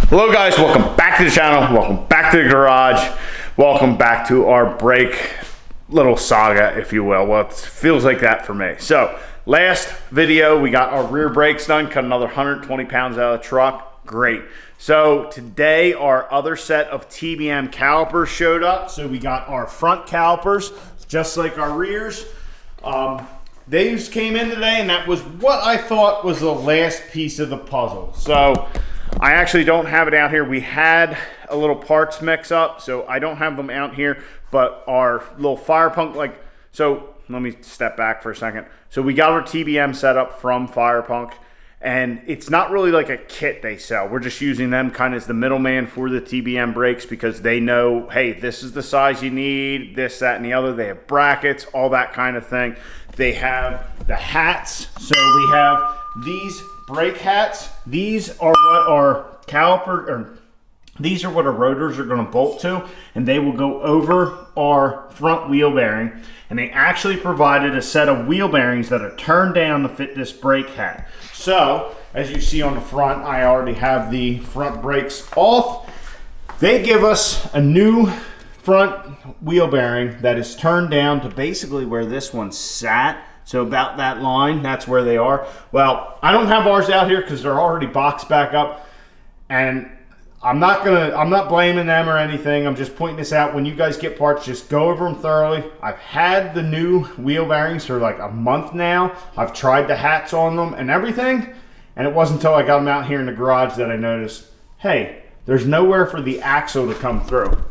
Hello guys, welcome back to the channel, welcome back to the garage, welcome back to our brake little saga, if you will. Well, it feels like that for me. So, last video, we got our rear brakes done, cut another 120 pounds out of the truck, great. So, today our other set of TBM calipers showed up. So, we got our front calipers, just like our rears. These came in today, and that was what I thought was the last piece of the puzzle. So, I actually don't have it out here. We had a little parts mix up, so I don't have them out here, but our little fire punk, so let me step back for a second. So we got our TBM set up from Fire Punk, and it's not really like a kit they sell. We're just using them kind of as the middleman for the TBM brakes because they know, hey, this is the size you need, this, that, and the other. They have brackets, all that kind of thing. They have the hats, so we have these brake hats. These are what our these are what our rotors are going to bolt to, and they will go over our front wheel bearing. And they actually provided a set of wheel bearings that are turned down to fit this brake hat. So, as you see on the front, I already have the front brakes off. They give us a new front wheel bearing that is turned down to basically where this one sat. So about that line, that's where they are. Well, I don't have ours out here because they're already boxed back up, and I'm not blaming them or anything. I'm just pointing this out. When you guys get parts, just go over them thoroughly. I've had the new wheel bearings for like a month now. I've tried the hats on them and everything, and it wasn't until I got them out here in the garage that I noticed, hey, there's nowhere for the axle to come through.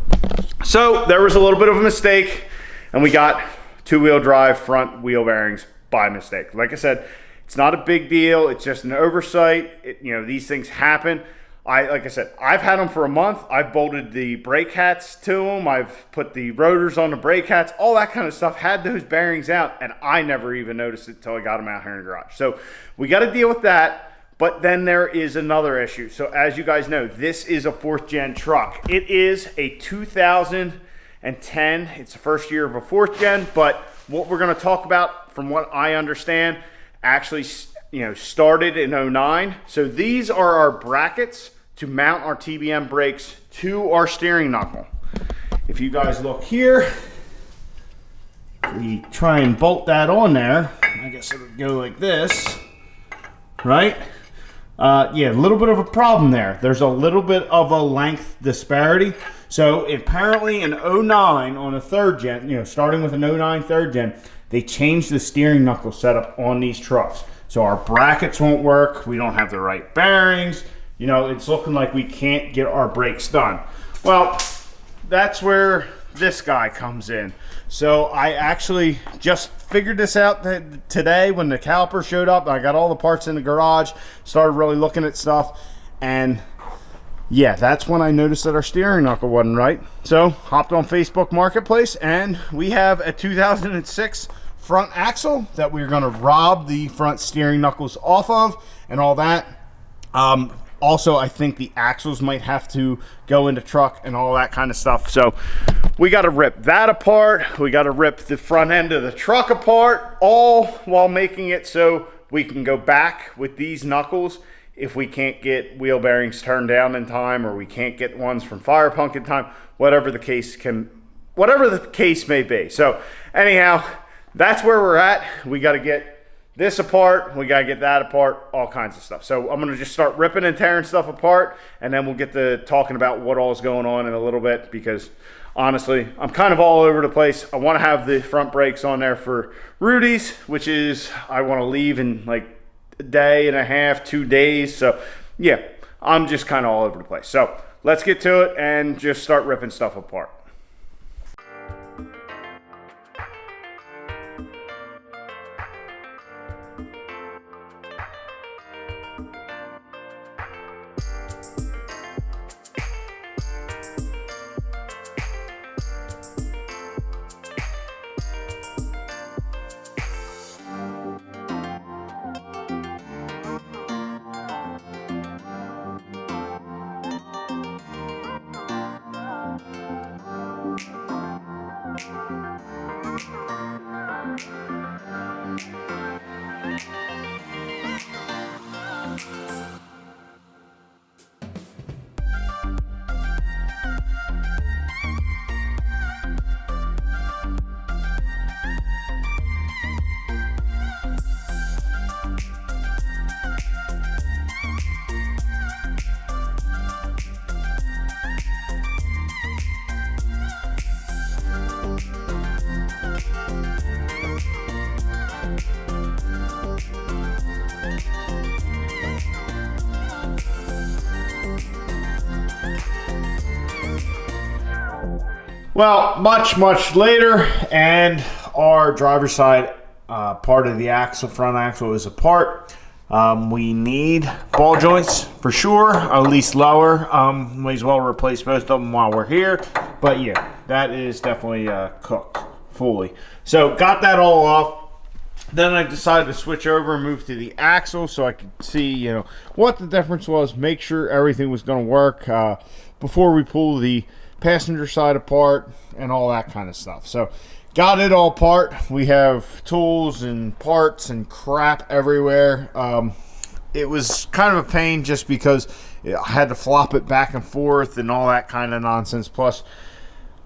So there was a little bit of a mistake, and we got two-wheel drive front wheel bearings by mistake. Like I said, it's not a big deal. It's just an oversight. These things happen. Like I said, I've had them for a month. I've bolted the brake hats to them. I've put the rotors on the brake hats, all that kind of stuff. Had those bearings out, and I never even noticed it until I got them out here in the garage. So we got to deal with that. But then there is another issue. So as you guys know, this is a 4th gen truck. It is a 2010. It's the first year of a 4th gen, but what we're going to talk about, from what I understand, actually started in 09. So these are our brackets to mount our TBM brakes to our steering knuckle. If you guys look here, we try and bolt that on there. I guess it would go like this, right? Yeah, a little bit of a problem there. There's a little bit of a length disparity. So apparently in 09 on a 3rd gen, starting with an 09 3rd gen, they changed the steering knuckle setup on these trucks. So our brackets won't work. We don't have the right bearings. It's looking like we can't get our brakes done. Well, that's where this guy comes in. So I actually just figured this out today when the caliper showed up. I got all the parts in the garage, started really looking at stuff, and yeah, that's when I noticed that our steering knuckle wasn't right. So hopped on Facebook Marketplace, and we have a 2006 front axle that we're going to rob the front steering knuckles off of and all that. Also, I think the axles might have to go into truck and all that kind of stuff. So we got to rip that apart. We got to rip the front end of the truck apart, all while making it so we can go back with these knuckles if we can't get wheel bearings turned down in time, or we can't get ones from Fire Punk in time, whatever the case may be. So anyhow, that's where we're at. We got to get this apart, we got to get that apart, all kinds of stuff. So I'm going to just start ripping and tearing stuff apart, and then we'll get to talking about what all is going on in a little bit, because honestly, I'm kind of all over the place. I want to have the front brakes on there for Rudy's, which is, I want to leave in like a day and a half, 2 days. So yeah, I'm just kind of all over the place. So let's get to it and just start ripping stuff apart. Well, much later, and our driver's side part of the axle, front axle, is apart. We need ball joints for sure, at least lower. May as well replace both of them while we're here. But yeah, that is definitely cooked fully. So got that all off. Then I decided to switch over and move to the axle so I could see, you know, what the difference was, make sure everything was going to work before we pull the passenger side apart and all that kind of stuff. So got it all apart. We have tools and parts and crap everywhere. It was kind of a pain just because I had to flop it back and forth and all that kind of nonsense. Plus,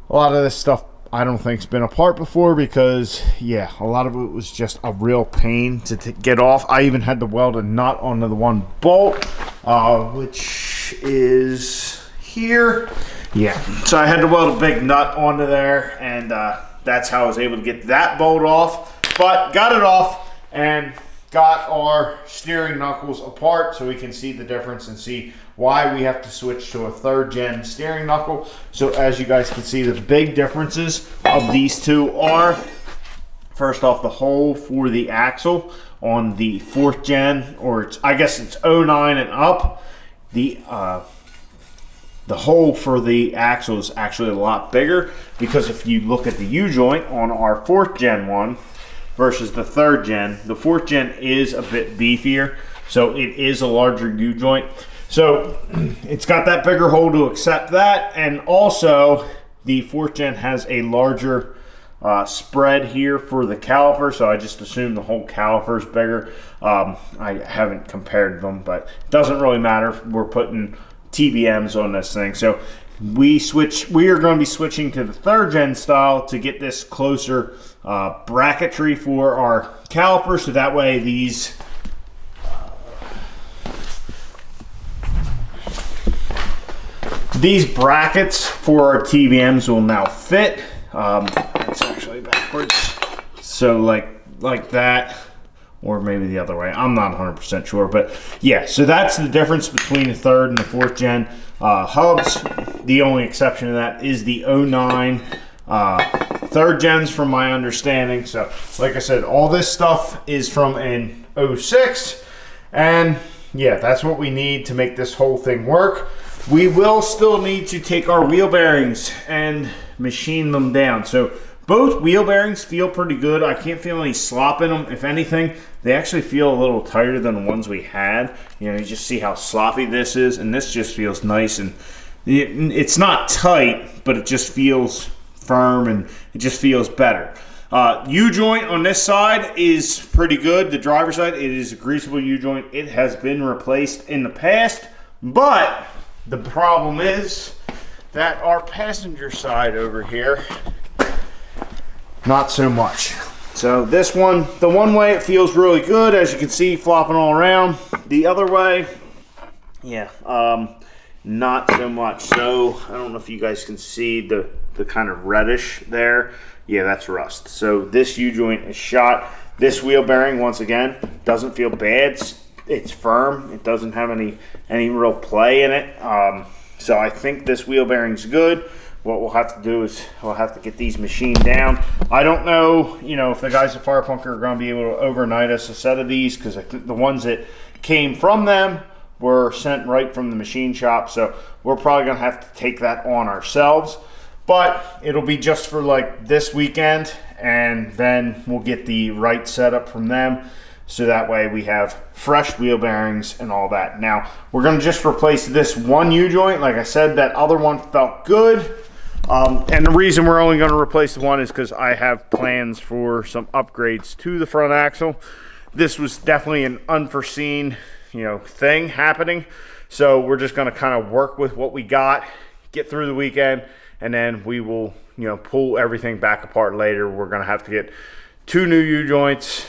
a lot of this stuff I don't think's been apart before because, yeah, a lot of it was just a real pain to get off. I even had to weld a nut onto the one bolt, which is here. Yeah, so I had to weld a big nut onto there, and that's how I was able to get that bolt off. But got it off and got our steering knuckles apart so we can see the difference and see why we have to switch to a 3rd gen steering knuckle. So as you guys can see, the big differences of these two are, first off, the hole for the axle on the 4th gen, or I guess it's 09 and up. The hole for the axle is actually a lot bigger, because if you look at the U-joint on our 4th gen one versus the 3rd gen, the 4th gen is a bit beefier, so it is a larger U-joint. So it's got that bigger hole to accept that, and also the 4th gen has a larger spread here for the caliper, so I just assume the whole caliper is bigger. I haven't compared them, but it doesn't really matter. We're putting TBMs on this thing, so we are going to be switching to the 3rd gen style to get this closer bracketry for our caliper, so that way these brackets for our TBMs will now fit. It's actually backwards, so like that, or maybe the other way. I'm not 100% sure, but yeah, so that's the difference between the 3rd and the 4th gen hubs. The only exception to that is the 09 3rd gens, from my understanding. So like I said, all this stuff is from an 06, and yeah, that's what we need to make this whole thing work. We will still need to take our wheel bearings and machine them down. So both wheel bearings feel pretty good. I can't feel any slop in them. If anything, they actually feel a little tighter than the ones we had. You know, you just see how sloppy this is, and this just feels nice, and it's not tight, but it just feels firm, and it just feels better. U-joint on this side is pretty good. The driver's side, it is a greasable U-joint. It has been replaced in the past, but the problem is that our passenger side over here, not so much. So this one, the one way it feels really good, as you can see, flopping all around. The other way, yeah, not so much. So I don't know if you guys can see the kind of reddish there. Yeah, that's rust. So this U-joint is shot. This wheel bearing, once again, doesn't feel bad. It's firm. It doesn't have any real play in it. So I think this wheel bearing's good. What we'll have to do is we'll have to get these machined down. I don't know, you know, if the guys at Firepunk are going to be able to overnight us a set of these, because I think the ones that came from them were sent right from the machine shop. So we're probably going to have to take that on ourselves. But it'll be just for like this weekend, and then we'll get the right setup from them. So that way we have fresh wheel bearings and all that. Now, we're going to just replace this one U-joint. Like I said, that other one felt good. And the reason we're only going to replace the one is because I have plans for some upgrades to the front axle. This was definitely an unforeseen, you know, thing happening. So we're just going to kind of work with what we got, get through the weekend, and then we will, you know, pull everything back apart later. We're going to have to get 2 new U-joints.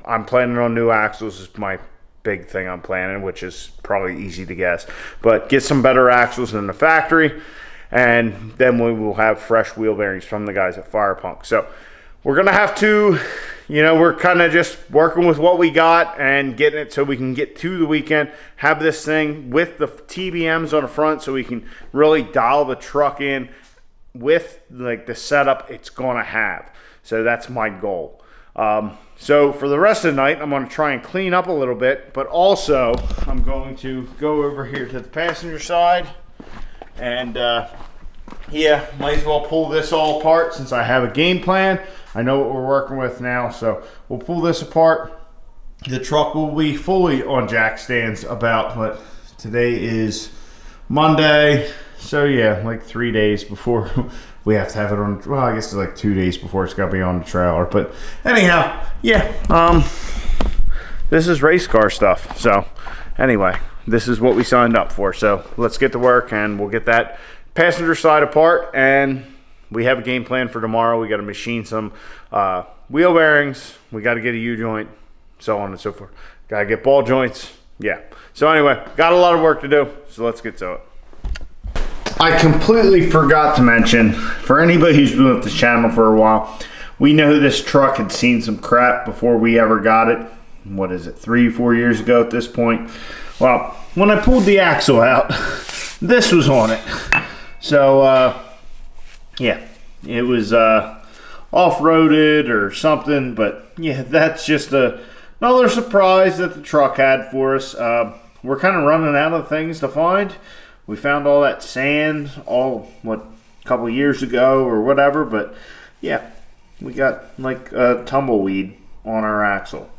I'm planning on new axles is my big thing I'm planning, which is probably easy to guess. But get some better axles than the factory, and then we will have fresh wheel bearings from the guys at Firepunk. So we're going to have to, you know, we're kind of just working with what we got and getting it so we can get to the weekend, have this thing with the TBMs on the front so we can really dial the truck in with like the setup it's gonna have. So that's my goal. So for the rest of the night, I'm going to try and clean up a little bit, but also I'm going to go over here to the passenger side and yeah, might as well pull this all apart since I have a game plan. I know what we're working with now, so we'll pull this apart. The truck will be fully on jack stands about, what, today is Monday, so yeah, like 3 days before we have to have it on, well, I guess it's like 2 days before it's got to be on the trailer. But anyhow, yeah, this is race car stuff. So anyway, this is what we signed up for. So let's get to work and we'll get that passenger side apart, and we have a game plan for tomorrow. We got to machine some wheel bearings. We got to get a U-joint, so on and so forth. Got to get ball joints. Yeah. So anyway, got a lot of work to do. So let's get to it. I completely forgot to mention, for anybody who's been with the channel for a while, we know this truck had seen some crap before we ever got it. What is it, 3-4 years ago at this point? Well, when I pulled the axle out, this was on it. So, yeah, it was off-roaded or something, but yeah, that's just another surprise that the truck had for us. We're kind of running out of things to find. We found all that sand, a couple years ago or whatever, but yeah, we got like a tumbleweed on our axle.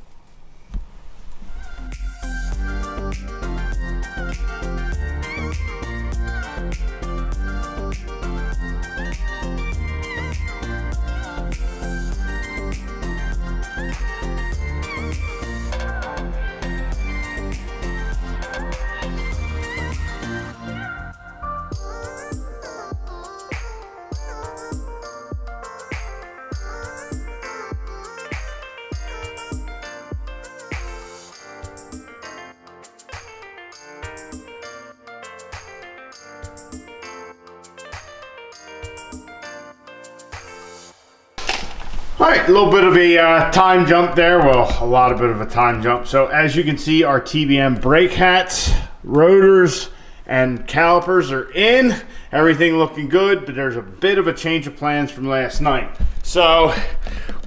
All right, a little bit of a time jump there. Well, a lot of bit of a time jump. So as you can see, our TBM brake hats, rotors, and calipers are in. Everything looking good, but there's a bit of a change of plans from last night. So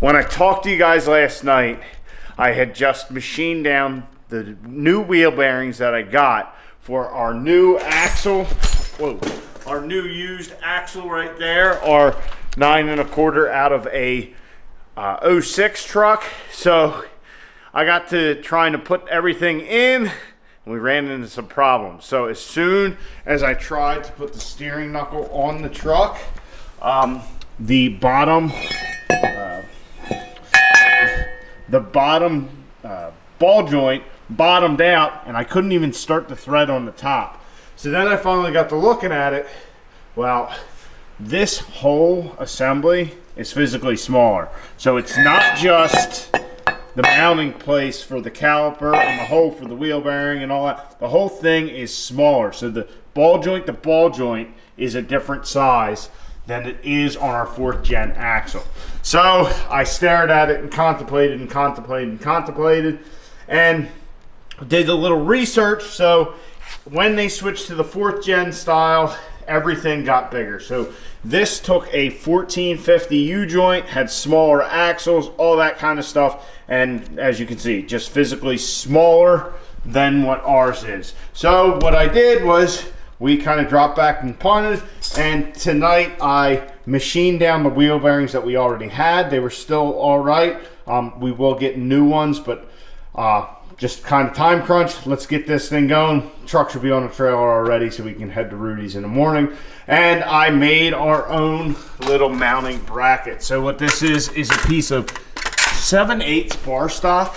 when I talked to you guys last night, I had just machined down the new wheel bearings that I got for our new axle. Whoa, our new used axle right there, our 9 1/4 out of a 06 truck. So I got to trying to put everything in, and we ran into some problems. So as soon as I tried to put the steering knuckle on the truck, the bottom ball joint bottomed out, and I couldn't even start the thread on the top. So then I finally got to looking at it. Well, this whole assembly is physically smaller. So it's not just the mounting place for the caliper and the hole for the wheel bearing and all that. The whole thing is smaller. So the ball joint is a different size than it is on our 4th gen axle. So I stared at it and contemplated and contemplated and contemplated and did a little research. So when they switched to the 4th gen style, everything got bigger. So this took a 1450 U-joint, had smaller axles, all that kind of stuff, and as you can see, just physically smaller than what ours is. So what I did was we kind of dropped back and punted, and tonight I machined down the wheel bearings that we already had. They were still all right. We will get new ones, but just kind of time crunch. Let's get this thing going. Truck should be on the trailer already so we can head to Rudy's in the morning. And I made our own little mounting bracket. So what this is a piece of 7/8 bar stock.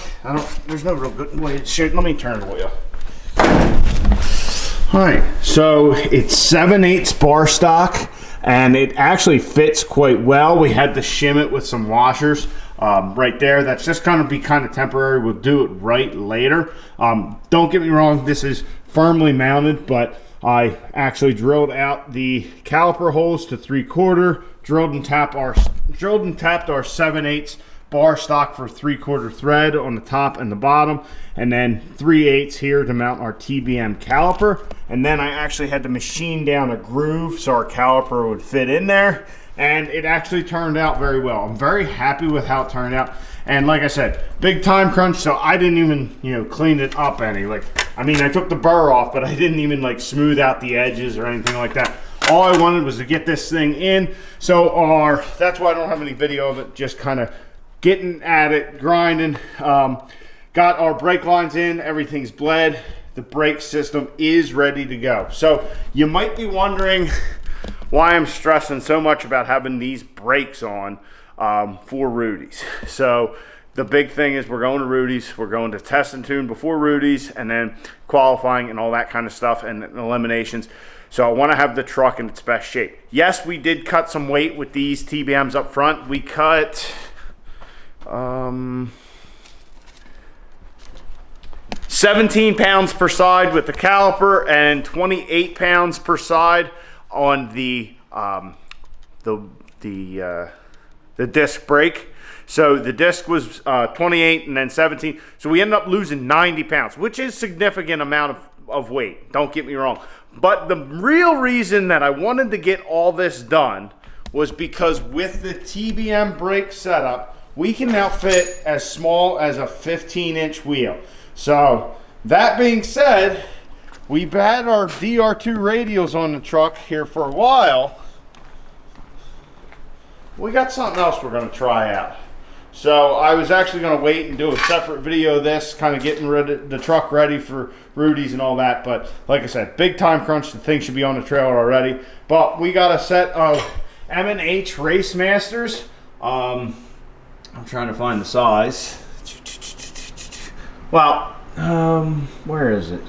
There's no real good way to show it. Let me turn the wheel. All right, so it's 7/8 bar stock, and it actually fits quite well. We had to shim it with some washers. Right there, that's just gonna be kind of temporary. We'll do it right later. Don't get me wrong, this is firmly mounted, but I actually drilled out the caliper holes to 3/4, drilled and tapped our 7/8 bar stock for 3/4 thread on the top and the bottom, and then 3/8 here to mount our TBM caliper. And then I actually had to machine down a groove so our caliper would fit in there, and it actually turned out very well. I'm very happy with how it turned out. And like I said, big time crunch, so I didn't even, you know, clean it up any. Like, I mean, I took the burr off, but I didn't even like smooth out the edges or anything like that. All I wanted was to get this thing in. So that's why I don't have any video of it, just kind of getting at it, grinding. Got our brake lines in, everything's bled. The brake system is ready to go. So you might be wondering why I'm stressing so much about having these brakes on for Rudy's. So the big thing is we're going to Rudy's, we're going to test and tune before Rudy's, and then qualifying and all that kind of stuff and eliminations. So I want to have the truck in its best shape. Yes, we did cut some weight with these TBMs up front. We cut 17 pounds per side with the caliper and 28 pounds per side on the disc brake. So the disc was 28 and then 17. So we ended up losing 90 pounds, which is a significant amount of weight. Don't get me wrong. But the real reason that I wanted to get all this done was because with the TBM brake setup, we can now fit as small as a 15-inch wheel. So that being said, we've had our DR2 radials on the truck here for a while. We got something else we're going to try out. So I was actually going to wait and do a separate video of this, kind of getting the truck ready for Rudy's and all that. But like I said, big time crunch. The thing should be on the trailer already. But we got a set of M&H Race Masters. I'm trying to find the size. Well, where is it?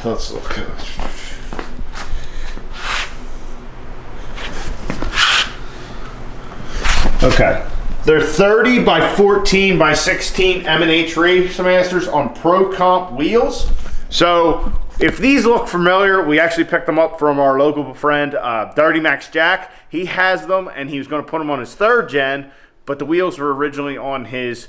Let's look. Okay. They're 30 by 14 by 16 M&H Race Masters on Pro Comp wheels. So if these look familiar, we actually picked them up from our local friend, Dirty Max Jack. He has them and he was going to put them on his 3rd gen, but the wheels were originally on his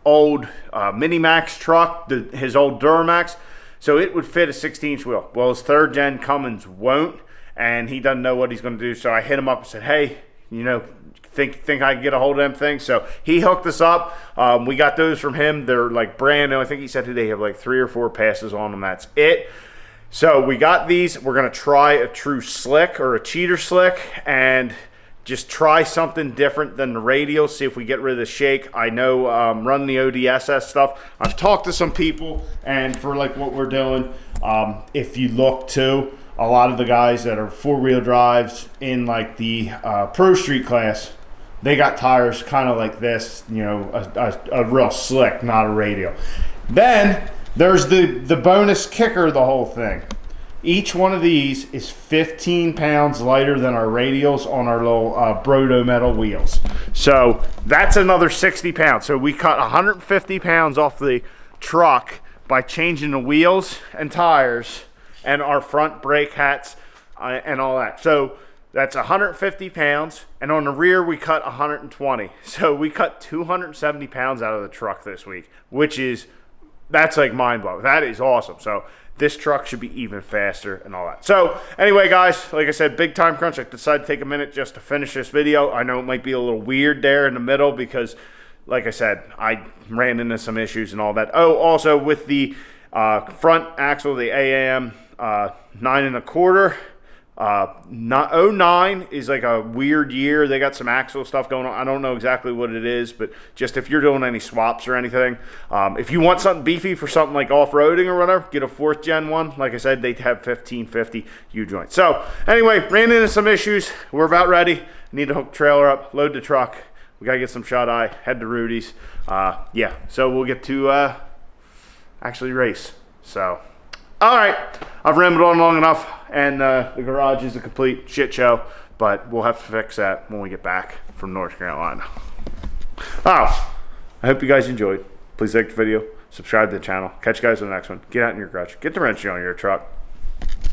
old Mini Max truck, his old Duramax. So it would fit a 16-inch wheel. Well, his 3rd gen Cummins won't, and he doesn't know what he's going to do. So I hit him up and said, hey, you know, think I can get a hold of them things. So he hooked us up. We got those from him. They're like brand new. I think he said they have like 3 or 4 passes on them. That's it. So we got these. We're going to try a true slick or a cheater slick and just try something different than the radial, see if we get rid of the shake. I know running the ODSS stuff, I've talked to some people, and for like what we're doing, if you look too, a lot of the guys that are 4-wheel drives in like the Pro Street class, they got tires kind of like this, you know, a real slick, not a radial. Then there's the bonus kicker of the whole thing. Each one of these is 15 pounds lighter than our radials on our little Brodo metal wheels. So that's another 60 pounds. So we cut 150 pounds off the truck by changing the wheels and tires and our front brake hats and all that. So that's 150 pounds, and on the rear we cut 120. So we cut 270 pounds out of the truck this week, that's like mind-blowing. That is awesome. So this truck should be even faster and all that. So anyway, guys, like I said, big time crunch. I decided to take a minute just to finish this video. I know it might be a little weird there in the middle because, like I said, I ran into some issues and all that. Oh, also with the front axle, the AAM 9 1/4. 09 is like a weird year. They got some axle stuff going on. I don't know exactly what it is, but just if you're doing any swaps or anything, if you want something beefy for something like off-roading or whatever, get a 4th gen one. Like I said, they have 1550 U-joints. So anyway, ran into some issues. We're about ready. Need to hook the trailer up, load the truck. We got to get some shut-eye, head to Rudy's. Yeah, so we'll get to actually race. So, all right, I've rambled on long enough, and the garage is a complete shit show, but we'll have to fix that when we get back from North Carolina. Oh, I hope you guys enjoyed. Please like the video, subscribe to the channel. Catch you guys in the next one. Get out in your garage. Get the wrench on your truck.